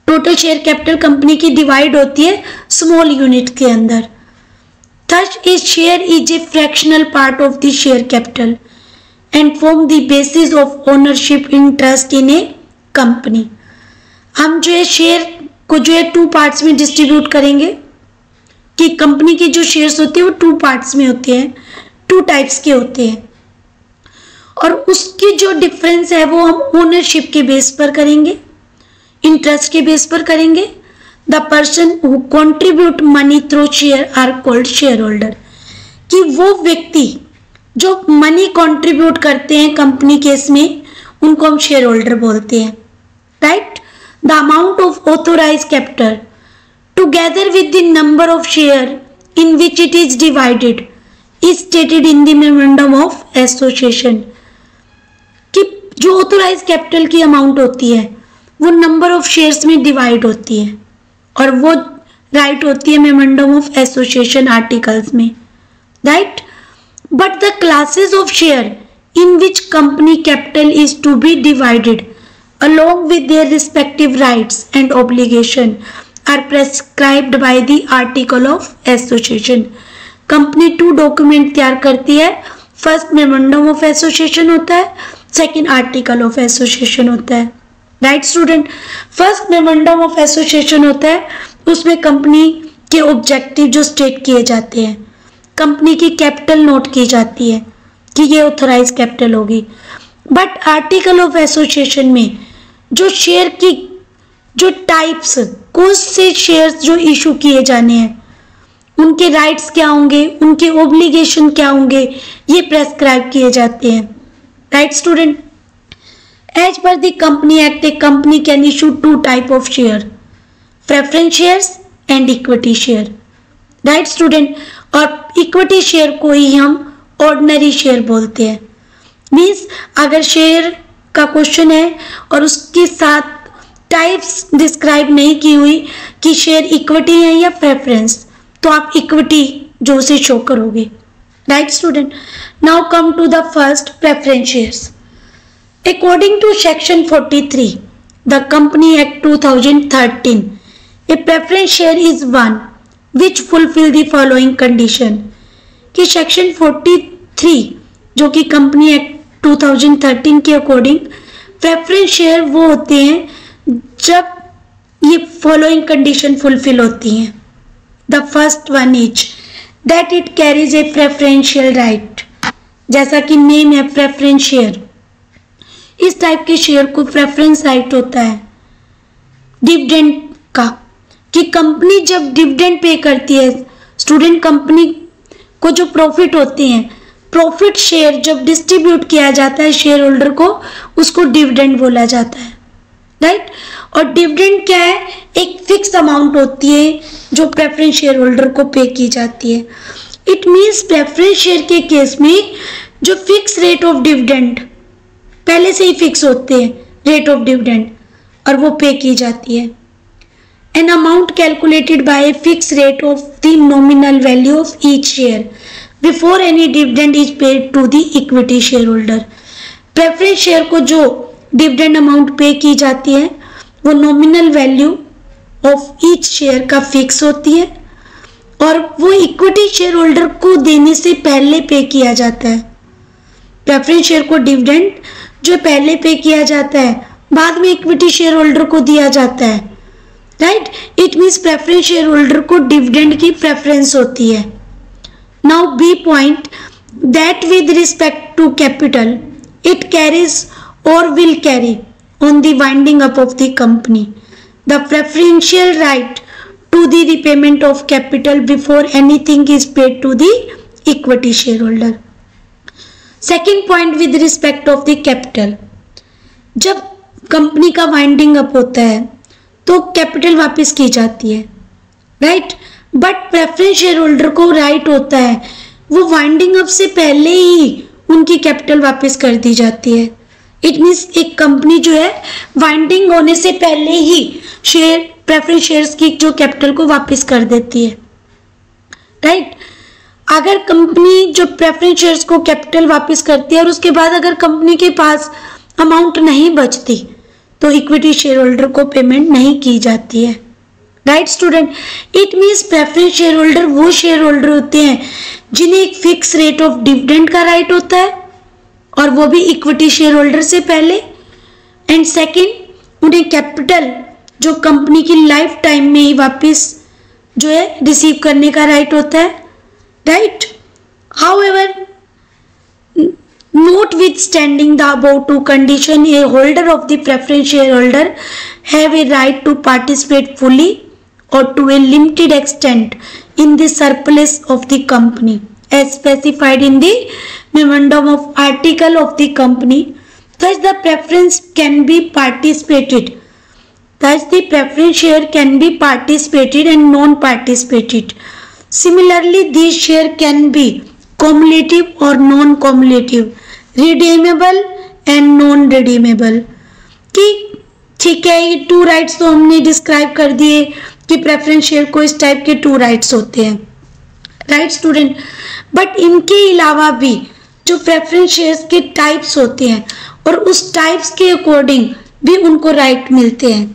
टोटल शेयर कैपिटल कंपनी की डिवाइड होती है स्मॉल यूनिट के अंदर। Thus, a share is a fractional part of the share capital and form the basis of ownership interest in a company. हम जो है शेयर को जो है 2 पार्ट्स में डिस्ट्रीब्यूट करेंगे कि कंपनी के जो शेयर्स होते हैं वो 2 पार्ट्स में होते हैं, 2 टाइप्स के होते हैं, और उसकी जो डिफरेंस है वो हम ओनरशिप के बेस पर करेंगे, इंटरेस्ट के बेस पर करेंगे। The person who contribute money through share are called shareholder। कि वो व्यक्ति जो मनी कंट्रीब्यूट करते हैं कंपनी केस में उनको हम शेयर होल्डर बोलते हैं, right. The amount of authorise capital together with the number of share in which it is divided is stated in the memorandum of association. कि जो ऑथोराइज कैपिटल की अमाउंट होती है वो नंबर ऑफ शेयर्स में divide होती है, और वो राइट होती है मेमोरेंडम ऑफ एसोसिएशन आर्टिकल्स में, right. But the classes of share in which company capital is to be divided along with their respective rights and obligation are prescribed by the article of association। Company 2 document तैयार करती है, first memorandum of association होता है, second article of association होता है, right student. First memorandum of association होता है उसमें कंपनी के ऑब्जेक्टिव जो स्टेट किए जाते हैं, कंपनी की कैपिटल नोट की जाती है कि ये ऑथराइज कैपिटल होगी। बट आर्टिकल ऑफ एसोसिएशन में जो शेयर की जो टाइप्स, कौन से शेयर्स जो इशू किए जाने हैं, उनके राइट्स क्या होंगे, उनके ओब्लिगेशन क्या होंगे, ये प्रेस्क्राइब किए जाते हैं। Right student, as per the company act a company can issue 2 type of share, preference shares and equity share. Right student, और इक्विटी शेयर को ही हम ऑर्डिनरी शेयर बोलते हैं। मीन्स अगर शेयर का क्वेश्चन है और उसके साथ टाइप्स डिस्क्राइब नहीं की हुई कि शेयर इक्विटी है या प्रेफरेंस, तो आप इक्विटी जो उसे शो करोगे। Right student, now come to the first, preference shares. According to section 43 the company act 2013, a preference share is one which fulfil the following condition. कि सेक्शन 43 जो कि कंपनी एक्ट 2013 के according preference share वो होते हैं जब ये following condition fulfil होती हैं। The first one is that it carries A preferential right, जैसा कि नेम है प्रेफरेंस शेयर, इस टाइप के शेयर को प्रेफरेंस राइट होता है। डिविडेंड का, कि कंपनी जब डिविडेंड पे करती है, स्टूडेंट कंपनी को जो प्रॉफिट होते हैं, प्रॉफिट शेयर जब डिस्ट्रीब्यूट किया जाता है शेयर होल्डर को, उसको डिविडेंड बोला जाता है। राइट, और डिविडेंड क्या है, एक फिक्स अमाउंट होती है जो प्रेफरेंस शेयर होल्डर को पे की जाती है। इट मीन्स प्रेफरेंस शेयर के केस में जो फिक्स रेट ऑफ डिविडेंड पहले से ही फिक्स होते हैं, रेट ऑफ डिविडेंड, और वो पे की जाती है। An amount calculated by a fix rate of the nominal value of each share before any dividend is paid to the equity share holder. Preference share को जो डिविडेंड अमाउंट पे की जाती है वो nominal value of each share का fix होती है, और वो इक्विटी शेयर होल्डर को देने से पहले पे किया जाता है। प्रेफरेंस शेयर को डिविडेंड जो पहले पे किया जाता है, बाद में इक्विटी शेयर होल्डर को दिया जाता है। Right, it means preference share holder को डिविडेंड की प्रेफरेंस होती है। Now B point, that with respect to capital it carries or will carry on the winding up of the company the preferential right to the repayment of capital before anything is paid to the equity shareholder. Second point with respect of the capital, जब company का winding up होता है तो capital वापस की जाती है। Right, but preference share holder को राइट होता है वो वाइंडिंग अप से पहले ही उनकी कैपिटल वापस कर दी जाती है। इट मीन्स एक कंपनी जो है वाइंडिंग होने से पहले ही शेयर प्रेफरेंस शेयर्स की जो कैपिटल को वापस कर देती है। राइट, अगर कंपनी जो प्रेफरेंस शेयर्स को कैपिटल वापस करती है और उसके बाद अगर कंपनी के पास अमाउंट नहीं बचती तो इक्विटी शेयर होल्डर को पेमेंट नहीं की जाती है। Right student, it means preference share holder वो शेयर होल्डर होते हैं जिन्हें एक फिक्स रेट ऑफ डिविडेंड का राइट होता है, और वो भी इक्विटी शेयर होल्डर से पहले। एंड सेकंड, उन्हें कैपिटल जो कंपनी की लाइफ टाइम में ही वापस जो है रिसीव करने का राइट होता है। Right, however notwithstanding the above two condition, a holder of the preference shareholder have a right to participate fully or to a limited extent in the surplus of the company as specified in the memorandum of article of the company. Thus the preference can be participated. Thus the preference share can be participated and non-participated. Similarly, these share can be cumulative or non-cumulative, redeemable and non-redeemable. कि ठीक है, ये to rights तो हमने describe कर दिए कि preference share को इस टाइप के टू राइट्स होते हैं। राइट स्टूडेंट, बट इनके अलावा भी जो प्रेफरेंस शेयर्स के टाइप्स होते हैं और उस टाइप्स के अकॉर्डिंग भी उनको राइट मिलते हैं।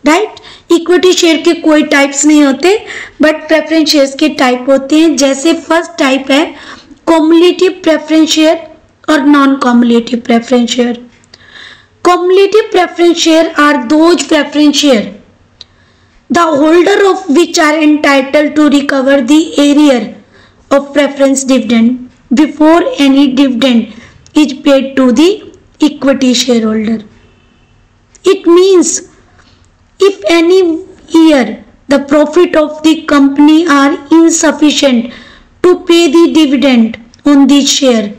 राइट, इक्विटी शेयर के कोई टाइप्स नहीं होते बट प्रेफरेंस शेयर्स के टाइप होते हैं। जैसे फर्स्ट टाइप है कम्युलेटिव प्रेफरेंस शेयर और non cumulative preference share. Cumulative preference share are those preference share the holder of which are entitled to recover the arrear of preference dividend before any dividend is paid to the equity shareholder. It means if any year the profit of the company are insufficient to pay the dividend on the share,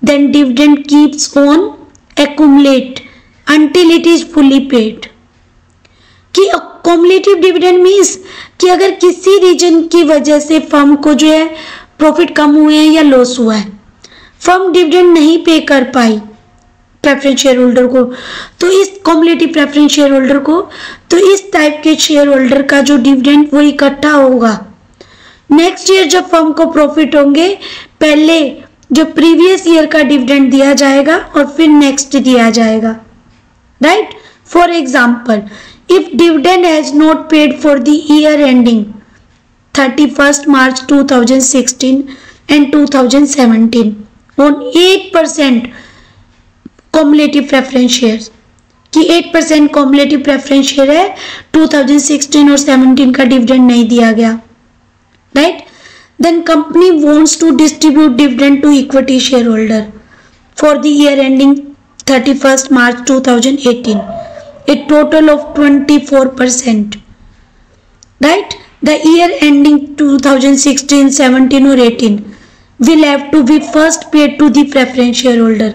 then dividend keeps on accumulate until it is fully paid. कि अकोमुलेटिव dividend means कि अगर किसी reason की वजह से firm को जो है प्रॉफिट कम हुए हैं या लॉस हुआ है, फर्म डिविडेंड नहीं पे कर पाई प्रेफरेंस शेयर होल्डर को, तो इस कॉमुलेटिव प्रेफरेंस शेयर होल्डर को, तो इस टाइप के शेयर होल्डर का जो डिविडेंड वो इकट्ठा होगा। नेक्स्ट ईयर जब फर्म को प्रॉफिट होंगे, पहले जो प्रीवियस ईयर का डिविडेंड दिया जाएगा और फिर नेक्स्ट दिया जाएगा, right. For example, if dividend has not paid for the year ending 31st March 2016 and 2017 on 8% cumulative preference shares, कि 8% cumulative preference share है, 2016 और 17 का dividend नहीं दिया गया, right? Then company wants to distribute dividend to equity shareholder for the year ending 31st March 2018. A total of 24%, right? The year ending 2016, 17 or 18 will have to be first paid to the preference shareholder.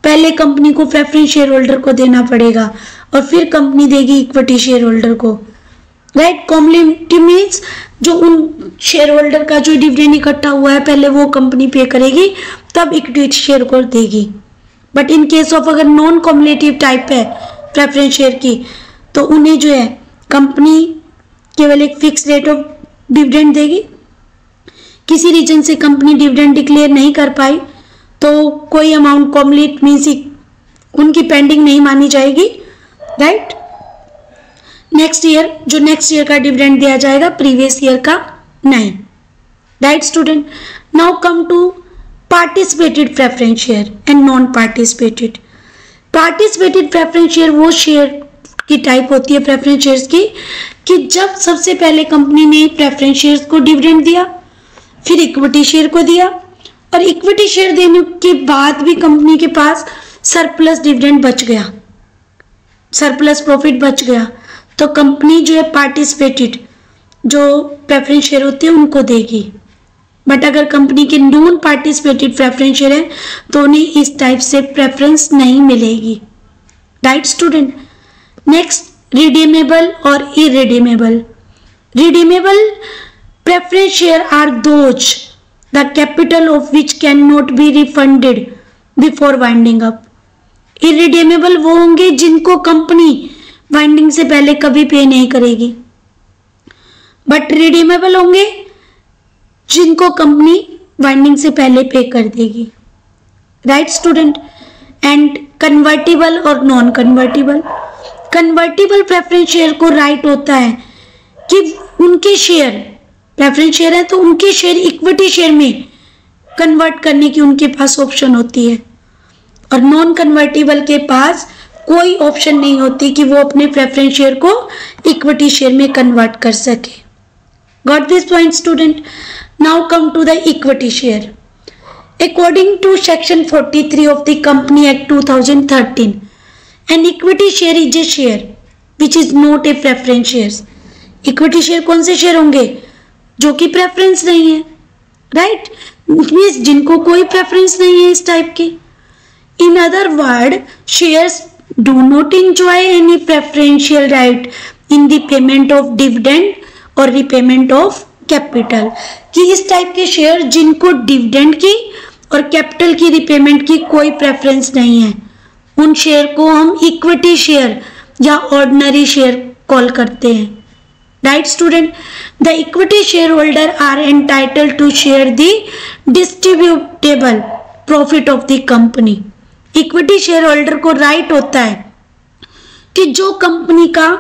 पहले company को preference share holder को देना पड़ेगा और फिर company देगी equity share holder को, right. Cumulative means जो उन शेयर होल्डर का जो डिविडेंड इकट्ठा हुआ है पहले वो कंपनी पे करेगी, तब इक्विटी शेयर को देगी। बट इन केस ऑफ अगर नॉन कॉम्युलेटिव टाइप है प्रेफरेंस शेयर की, तो उन्हें जो है कंपनी केवल एक फिक्स रेट ऑफ डिविडेंड देगी। किसी रीजन से कंपनी डिविडेंड डिक्लेयर नहीं कर पाई तो कोई अमाउंट कॉम्युलेट मीन्स उनकी पेंडिंग नहीं मानी जाएगी, राइट। नेक्स्ट ईयर का डिविडेंड दिया जाएगा, प्रीवियस ईयर का नहीं, right student. Now come to participated preference share and non participated. Participated preference share वो शेयर की टाइप होती है प्रेफरेंस शेयर्स की कि जब सबसे पहले कंपनी ने प्रेफरेंस शेयर्स को डिविडेंड दिया, फिर इक्विटी शेयर को दिया, और इक्विटी शेयर देने के बाद भी कंपनी के पास सरप्लस डिविडेंड बच गया, सरप्लस प्रॉफिट बच गया, तो कंपनी जो है पार्टिसिपेटेड जो प्रेफरेंस शेयर होते हैं उनको देगी। बट अगर कंपनी के नॉन पार्टिसिपेटेड प्रेफरेंस शेयर है तो उन्हें इस टाइप से प्रेफरेंस नहीं मिलेगी, राइट स्टूडेंट। नेक्स्ट, रिडीमेबल और irredeemable. Redeemable preference share are those the capital of which can not be refunded before winding up. Irredeemable वो होंगे जिनको कंपनी वाइंडिंग से पहले कभी पे नहीं करेगी, बट रिडीमेबल होंगे जिनको कंपनी वाइंडिंग से पहले पे कर देगी, राइट स्टूडेंट। एंड कन्वर्टिबल और non convertible. Convertible preference share को राइट होता है कि उनके शेयर प्रेफरेंस शेयर है तो उनके शेयर इक्विटी शेयर में कन्वर्ट करने की उनके पास ऑप्शन होती है, और नॉन कन्वर्टिबल के पास कोई ऑप्शन नहीं होती कि वो अपने प्रेफरेंस शेयर को इक्विटी शेयर में कन्वर्ट कर सके। Got this point student. Now come to the equity share. According to section 43 of the Company Act 2013, an equity share is a share which is not a preference shares. Equity share कौन से share होंगे जो कि preference नहीं है, right, means जिनको कोई preference नहीं है इस टाइप के। In other word, shares do not enjoy any preferential right in the payment of dividend और रिपेमेंट ऑफ कैपिटल, कि इस टाइप के शेयर जिनको डिविडेंड की और कैपिटल की रिपेमेंट की कोई प्रेफरेंस नहीं है, उन शेयर को हम इक्विटी शेयर या ऑर्डिनरी शेयर कॉल करते हैं, right student. The equity share holder are entitled to share the distributable profit of the company. Equity share holder को राइट होता है कि जो कंपनी का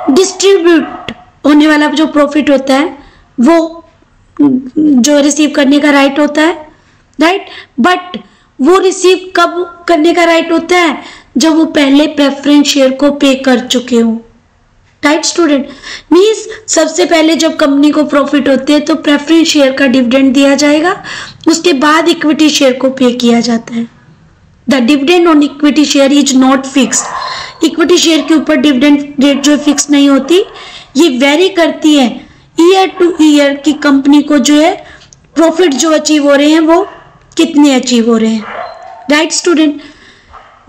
डिस्ट्रीब्यूट होने वाला जो प्रॉफिट होता है वो जो रिसीव करने का राइट होता है, राइट। बट वो रिसीव कब करने का राइट होता है जब वो पहले प्रेफरेंस शेयर को पे कर चुके हो, राइट स्टूडेंट। मीन्स सबसे पहले जब कंपनी को प्रॉफिट होते हैं तो प्रेफरेंस शेयर का डिविडेंड दिया जाएगा, उसके बाद इक्विटी शेयर को पे किया जाता है। The dividend on equity share is not fixed. Equity share के ऊपर डिविडेंड रेट जो फिक्स नहीं होती, ये वेरी करती है ईयर टू ईयर की कंपनी को जो है प्रॉफिट जो अचीव हो रहे हैं वो कितने अचीव हो रहे हैं। Right student.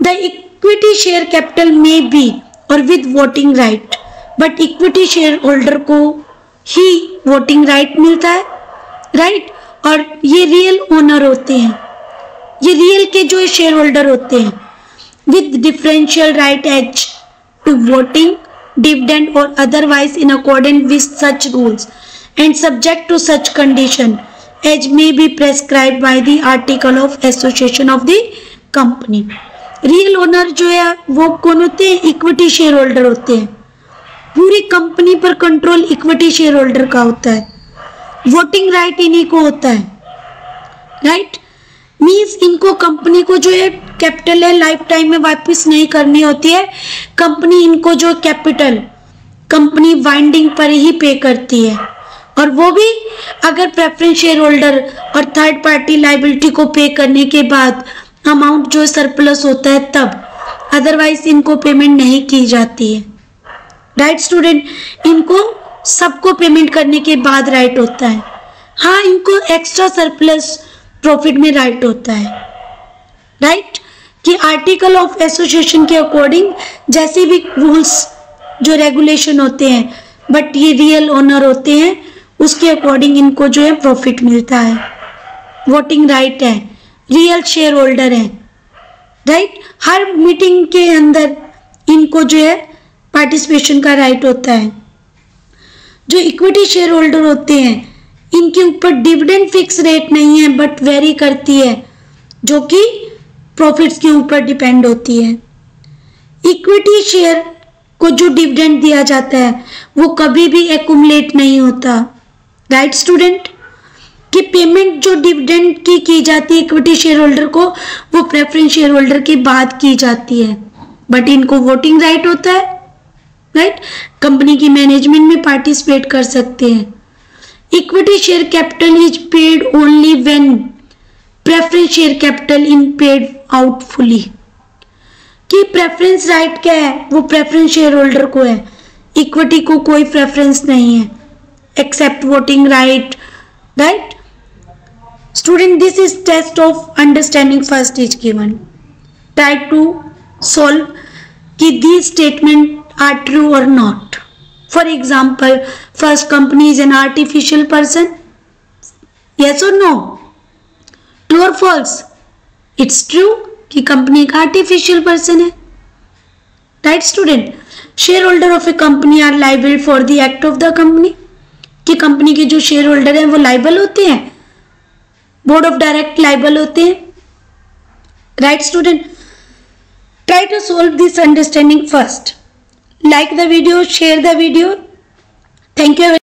The equity share capital में बी और with voting right, but equity share holder को ही वोटिंग राइट मिलता है। राइट। और ये रियल ओनर होते हैं, ये रियल के जो शेयर होल्डर होते हैं with differential right as to voting dividend और otherwise in accordance with such rules and subject to such condition as may be prescribe by the article of association of the company. Real owner जो है वो कौन होते हैं? Equity share holder होते हैं। पूरी कंपनी पर कंट्रोल इक्विटी शेयर होल्डर का होता है, वोटिंग राइट इन्हीं को होता है। राइट। मीन्स इनको कंपनी को जो है कैपिटल है लाइफ टाइम में वापस नहीं करनी होती है, कंपनी इनको जो कैपिटल कंपनी वाइंडिंग पर ही पे करती है, और वो भी अगर प्रेफरेंस शेयर होल्डर और थर्ड पार्टी लाइबिलिटी को पे करने के बाद अमाउंट जो सरप्लस होता है तब, अदरवाइज इनको पेमेंट नहीं की जाती है। Right student. इनको सबको पेमेंट करने के बाद राइट होता है। हाँ, इनको एक्स्ट्रा सरप्लस प्रॉफिट में राइट होता है। राइट। कि आर्टिकल ऑफ एसोसिएशन के अकॉर्डिंग जैसे भी रूल्स जो रेगुलेशन होते हैं, बट ये रियल ओनर होते हैं, उसके अकॉर्डिंग इनको जो है प्रॉफिट मिलता है, वोटिंग राइट है, रियल शेयर होल्डर है। राइट। हर मीटिंग के अंदर इनको जो है पार्टिसिपेशन का राइट होता है। जो इक्विटी शेयर होल्डर होते हैं इनके ऊपर डिविडेंड फिक्स रेट नहीं है, बट वेरी करती है, जो कि प्रॉफिट्स के ऊपर डिपेंड होती है। इक्विटी शेयर को जो डिविडेंड दिया जाता है वो कभी भी एक्यूमुलेट नहीं होता। Right student. कि पेमेंट जो डिविडेंड की जाती है इक्विटी शेयर होल्डर को, वो प्रेफरेंस शेयर होल्डर के बाद की जाती है, बट इनको वोटिंग राइट होता है। राइट। कंपनी की मैनेजमेंट में पार्टिसिपेट कर सकते हैं। Equity share capital is paid only when preference share capital in paid out fully. कि प्रेफरेंस राइट क्या है? वो प्रेफरेंस शेयर होल्डर को है, इक्विटी को कोई प्रेफरेंस नहीं है except voting right. Right student. This is test of understanding first is given. Try to solve कि these statements are true or not. For example, first company is an artificial person. Yes or no? True or false? It's true कि company एक artificial person है। Right student? Shareholder of a company are liable for the act of the company. कि company के जो share holder हैं वो liable होते हैं, बोर्ड ऑफ डायरेक्ट लाइबल होते हैं। Right student. Try to solve this understanding first. Like the video, share the video. Thank you.